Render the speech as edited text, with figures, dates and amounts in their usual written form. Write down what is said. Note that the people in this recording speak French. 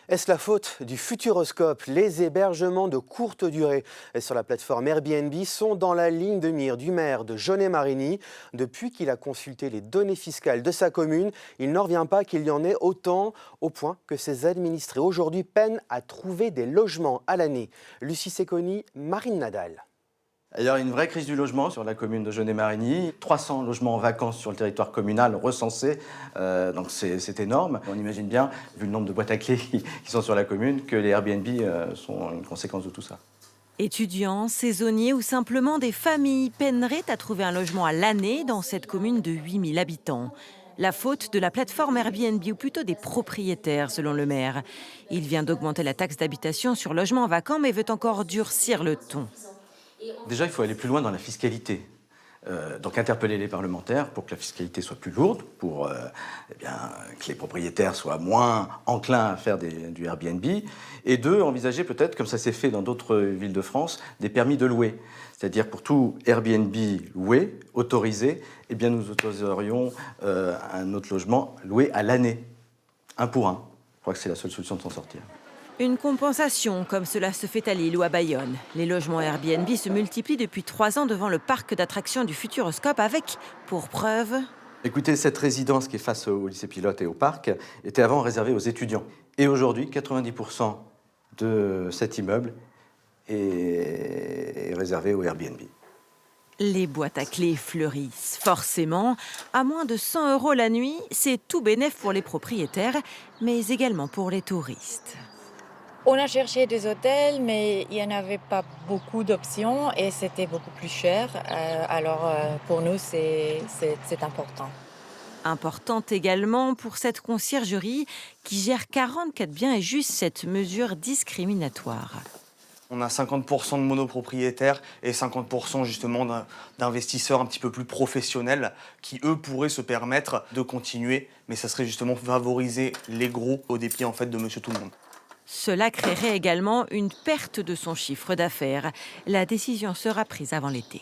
Est-ce la faute du Futuroscope? Les hébergements de courte durée sur la plateforme Airbnb sont dans la ligne de mire du maire de Jaunet-Marigny. Depuis qu'il a consulté les données fiscales de sa commune, il n'en revient pas qu'il y en ait autant, au point que ses administrés aujourd'hui peinent à trouver des logements à l'année. Lucie Secconi, Marine Nadal. Il y a une vraie crise du logement sur la commune de Jaunet-Marigny. 300 logements en vacances sur le territoire communal recensés, donc c'est énorme. On imagine bien, vu le nombre de boîtes à clés qui sont sur la commune, que les Airbnb sont une conséquence de tout ça. Étudiants, saisonniers ou simplement des familles peineraient à trouver un logement à l'année dans cette commune de 8000 habitants. La faute de la plateforme Airbnb ou plutôt des propriétaires, selon le maire. Il vient d'augmenter la taxe d'habitation sur logements vacants mais veut encore durcir le ton. Déjà, il faut aller plus loin dans la fiscalité. Donc interpeller les parlementaires pour que la fiscalité soit plus lourde, pour que les propriétaires soient moins enclins à faire du Airbnb. Et deux, envisager peut-être, comme ça s'est fait dans d'autres villes de France, des permis de louer. C'est-à-dire pour tout Airbnb loué, autorisé, nous autoriserions un autre logement loué à l'année, 1 pour 1. Je crois que c'est la seule solution de s'en sortir. Une compensation, comme cela se fait à Lille ou à Bayonne. Les logements Airbnb se multiplient depuis 3 ans devant le parc d'attractions du Futuroscope avec, pour preuve... Écoutez, cette résidence qui est face au lycée pilote et au parc était avant réservée aux étudiants. Et aujourd'hui, 90% de cet immeuble est réservé au Airbnb. Les boîtes à clés fleurissent, forcément. À moins de 100 € la nuit, c'est tout bénef pour les propriétaires, mais également pour les touristes. On a cherché des hôtels, mais il n'y en avait pas beaucoup d'options et c'était beaucoup plus cher. Alors pour nous, c'est important. Importante également pour cette conciergerie qui gère 44 biens et juste cette mesure discriminatoire. On a 50% de monopropriétaires et 50% justement d'investisseurs un petit peu plus professionnels qui, eux, pourraient se permettre de continuer. Mais ça serait justement favoriser les gros au dépit en fait de Monsieur Tout-le-Monde. Cela créerait également une perte de son chiffre d'affaires. La décision sera prise avant l'été.